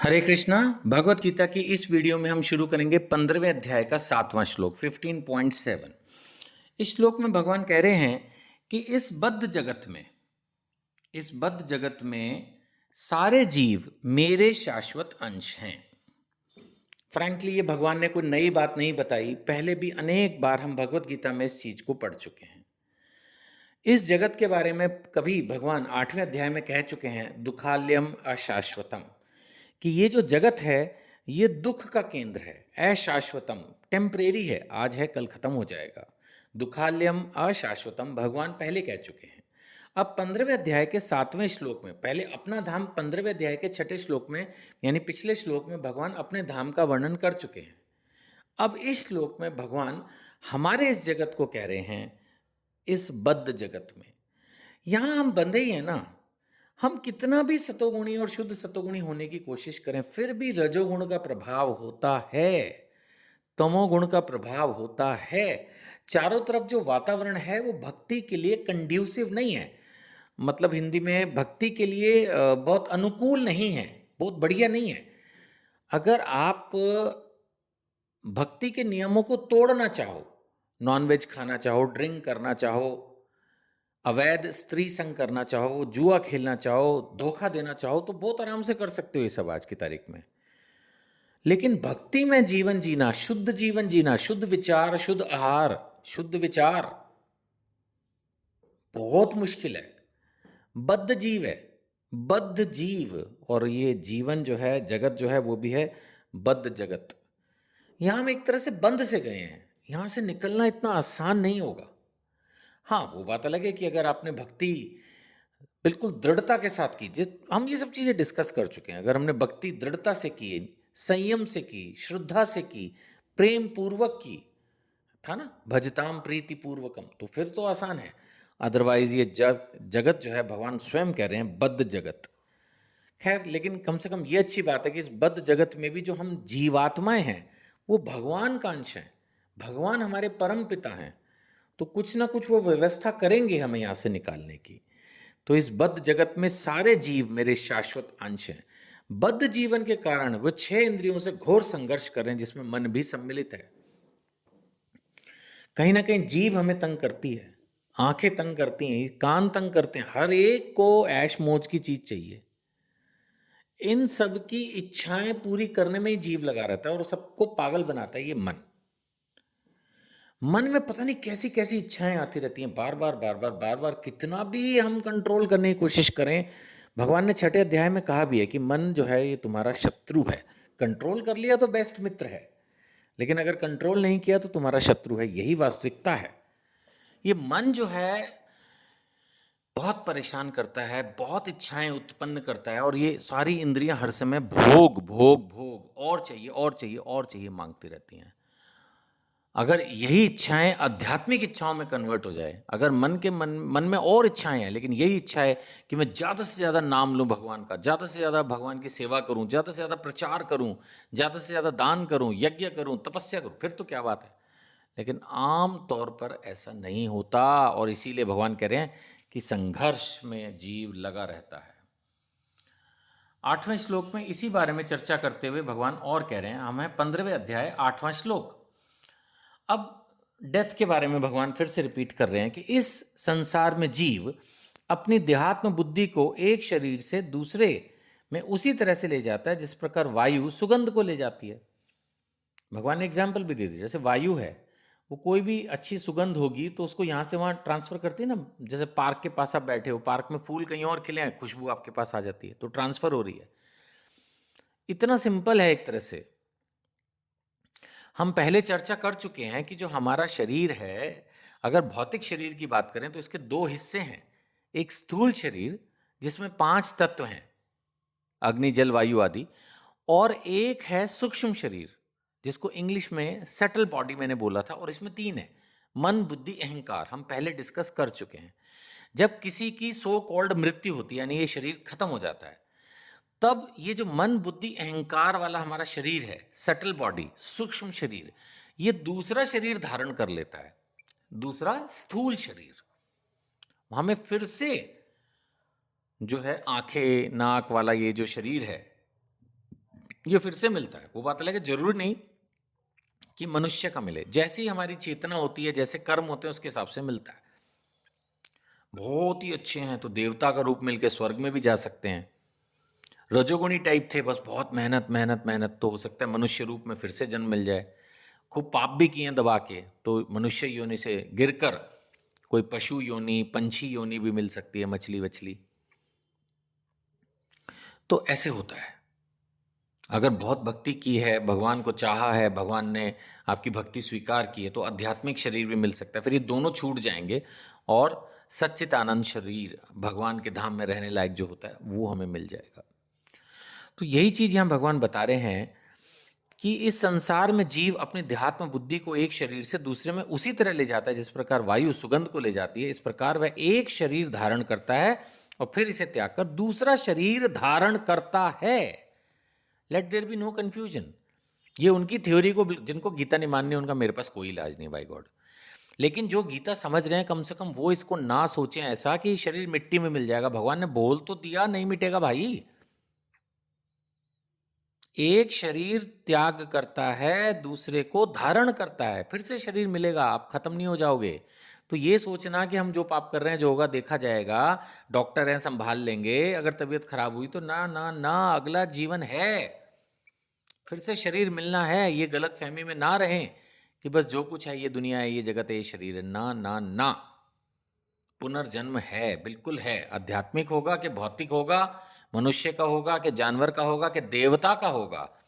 हरे कृष्णा। भगवत गीता की इस वीडियो में हम शुरू करेंगे 15वें अध्याय का 7वां श्लोक 15.7। इस श्लोक में भगवान कह रहे हैं कि इस बद्ध जगत में सारे जीव मेरे शाश्वत अंश हैं। फ्रैंकली ये भगवान ने कोई नई बात नहीं बताई, पहले भी अनेक बार हम भगवत गीता में इस चीज को पढ़ चुके हैं। इस जगत के बारे में कभी भगवान 8वें अध्याय में कह चुके हैं, दुखाल्यम अशाश्वतम, कि ये जो जगत है ये दुख का केंद्र है, अशाश्वतम, टेम्परेरी है, आज है कल खत्म हो जाएगा। दुखाल्यम अशाश्वतम भगवान पहले कह चुके हैं। अब 15वें अध्याय के 7वें श्लोक में, पहले अपना धाम 15वें अध्याय के 6ठे श्लोक में यानी पिछले श्लोक में भगवान अपने धाम का वर्णन कर चुके हैं। अब इस श्लोक में भगवान हमारे इस जगत को कह रहे हैं, इस बद्ध जगत में यहां हम बंधे ही हैं ना। हम कितना भी सतोगुणी और शुद्ध सतोगुणी होने की कोशिश करें फिर भी रजोगुण का प्रभाव होता है, तमोगुण का प्रभाव होता है। चारों तरफ जो वातावरण है वो भक्ति के लिए कंड्यूसिव नहीं है, मतलब हिंदी में भक्ति के लिए बहुत अनुकूल नहीं है, बहुत बढ़िया नहीं है। अगर आप भक्ति के नियमों को तोड़ना चाहो, नॉनवेज खाना चाहो, ड्रिंक करना चाहो, अवैध स्त्री संग करना चाहो, जुआ खेलना चाहो, धोखा देना चाहो, तो बहुत आराम से कर सकते हो ये सब आज की तारीख में। लेकिन भक्ति में जीवन जीना, शुद्ध जीवन जीना, शुद्ध विचार, शुद्ध आहार, शुद्ध विचार बहुत मुश्किल है। बद्ध जीव है, बद्ध जीव, और ये जीवन जो है, जगत जो है वो भी है बद्ध जगत। यहां हम एक तरह से बंध से गए हैं, यहां से निकलना इतना आसान नहीं होगा। हाँ, वो बात अलग है कि अगर आपने भक्ति बिल्कुल दृढ़ता के साथ कीजिए, हम ये सब चीजें डिस्कस कर चुके हैं। अगर हमने भक्ति दृढ़ता से की, संयम से की, श्रद्धा से की, प्रेम पूर्वक की, था ना, भजताम प्रीति पूर्वकम, तो फिर तो आसान है। अदरवाइज ये जगत जो है भगवान स्वयं कह रहे हैं बद्ध जगत। खैर, लेकिन कम से कम ये अच्छी बात है कि इस बद्ध जगत में भी जो हम जीवात्माएं हैं वो भगवान का अंश हैं, भगवान हमारे परम पिता हैं, तो कुछ ना कुछ वो व्यवस्था करेंगे हमें यहाँ से निकालने की। तो इस बद्ध जगत में सारे जीव मेरे शाश्वत अंश हैं। बद्ध जीवन के कारण वो 6 इंद्रियों से घोर संघर्ष कर रहे हैं, जिसमें मन भी सम्मिलित है। कहीं ना कहीं जीभ हमें तंग करती है, आंखें तंग करती हैं, कान तंग करते हैं, हर एक को ऐश मौज की चीज चाहिए। इन सब की इच्छाएं पूरी करने में ही जीव लगा रहता है और सबको पागल बनाता है ये मन। मन में पता नहीं कैसी कैसी इच्छाएं आती रहती हैं, बार बार बार बार बार बार, कितना भी हम कंट्रोल करने की कोशिश करें। भगवान ने 6ठे अध्याय में कहा भी है कि मन जो है ये तुम्हारा शत्रु है। कंट्रोल कर लिया तो बेस्ट मित्र है, लेकिन अगर कंट्रोल नहीं किया तो तुम्हारा शत्रु है। यही वास्तविकता है। ये मन जो है बहुत परेशान करता है, बहुत इच्छाएं उत्पन्न करता है, और ये सारी इंद्रियां हर समय भोग भोग भोग, और चाहिए और चाहिए और चाहिए मांगती रहती हैं। अगर यही इच्छाएं आध्यात्मिक इच्छाओं में कन्वर्ट हो जाए, अगर मन में और इच्छाएं हैं, लेकिन यही इच्छा है कि मैं ज़्यादा से ज़्यादा नाम लूं भगवान का, ज़्यादा से ज़्यादा भगवान की सेवा करूं, ज़्यादा से ज़्यादा प्रचार करूं, ज़्यादा से ज़्यादा दान करूं, यज्ञ करूं, तपस्या करूं, फिर तो क्या बात है। लेकिन आम तौर पर ऐसा नहीं होता, और इसीलिए भगवान कह रहे हैं कि संघर्ष में जीव लगा रहता है। 8वें श्लोक में इसी बारे में चर्चा करते हुए भगवान और कह रहे हैं, हमें 15वें अध्याय 8वां श्लोक। अब डेथ के बारे में भगवान फिर से रिपीट कर रहे हैं कि इस संसार में जीव अपनी देहात्म बुद्धि को एक शरीर से दूसरे में उसी तरह से ले जाता है जिस प्रकार वायु सुगंध को ले जाती है। भगवान ने एग्जाम्पल भी दे दिया, जैसे वायु है, वो कोई भी अच्छी सुगंध होगी तो उसको यहाँ से वहाँ ट्रांसफर करती है ना। जैसे पार्क के पास आप बैठे हो, पार्क में फूल कहीं और खिले हैं, खुशबू आपके पास आ जाती है, तो ट्रांसफर हो रही है। इतना सिंपल है एक तरह से। हम पहले चर्चा कर चुके हैं कि जो हमारा शरीर है, अगर भौतिक शरीर की बात करें तो इसके 2 हिस्से हैं। एक स्थूल शरीर जिसमें 5 तत्व हैं, अग्नि जल वायु आदि, और एक है सूक्ष्म शरीर जिसको इंग्लिश में सटल बॉडी मैंने बोला था, और इसमें 3 है, मन बुद्धि अहंकार। हम पहले डिस्कस कर चुके हैं। जब किसी की सो कॉल्ड मृत्यु होती है, यानी ये शरीर खत्म हो जाता है, तब ये जो मन बुद्धि अहंकार वाला हमारा शरीर है, सटल बॉडी, सूक्ष्म शरीर, ये दूसरा शरीर धारण कर लेता है, दूसरा स्थूल शरीर। हमें फिर से जो है आंखें नाक वाला ये जो शरीर है, ये फिर से मिलता है। वो बात अलग है, जरूरी नहीं कि मनुष्य का मिले, जैसी हमारी चेतना होती है, जैसे कर्म होते हैं, उसके हिसाब से मिलता है। बहुत ही अच्छे हैं तो देवता का रूप मिलके स्वर्ग में भी जा सकते हैं। रजोगुणी टाइप थे, बस बहुत मेहनत मेहनत मेहनत, तो हो सकता है मनुष्य रूप में फिर से जन्म मिल जाए। खूब पाप भी किए हैं दबा के, तो मनुष्य योनि से गिरकर कोई पशु योनि, पंछी योनि भी मिल सकती है, मछली वछली। तो ऐसे होता है। अगर बहुत भक्ति की है, भगवान को चाहा है, भगवान ने आपकी भक्ति स्वीकार की है, तो आध्यात्मिक शरीर भी मिल सकता है। फिर ये दोनों छूट जाएंगे और सच्चिदानंद शरीर, भगवान के धाम में रहने लायक जो होता है, वो हमें मिल जाएगा। तो यही चीज़ यहाँ भगवान बता रहे हैं कि इस संसार में जीव अपनी देहात्म बुद्धि को एक शरीर से दूसरे में उसी तरह ले जाता है जिस प्रकार वायु सुगंध को ले जाती है। इस प्रकार वह एक शरीर धारण करता है और फिर इसे त्याग कर दूसरा शरीर धारण करता है। Let there be no confusion. ये उनकी थ्योरी को, जिनको गीता नहीं माननी, उनका मेरे पास कोई इलाज नहीं, बाय गॉड। लेकिन जो गीता समझ रहे हैं, कम से कम वो इसको ना सोचें ऐसा कि शरीर मिट्टी में मिल जाएगा। भगवान ने बोल तो दिया, नहीं मिटेगा भाई। एक शरीर त्याग करता है, दूसरे को धारण करता है, फिर से शरीर मिलेगा, आप खत्म नहीं हो जाओगे। तो ये सोचना कि हम जो पाप कर रहे हैं जो होगा देखा जाएगा, डॉक्टर हैं संभाल लेंगे, अगर तबीयत खराब हुई तो, ना ना ना, अगला जीवन है, फिर से शरीर मिलना है। ये गलत फहमी में ना रहें कि बस जो कुछ है, ये दुनिया है, ये जगत है, ये शरीर है। ना ना ना, पुनर्जन्म है, बिल्कुल है। आध्यात्मिक होगा कि भौतिक होगा, मनुष्य का होगा कि जानवर का होगा कि देवता का होगा,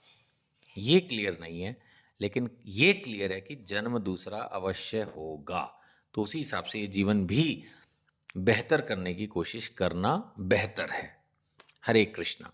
ये क्लियर नहीं है। लेकिन ये क्लियर है कि जन्म दूसरा अवश्य होगा। तो उसी हिसाब से ये जीवन भी बेहतर करने की कोशिश करना बेहतर है। हरे कृष्णा।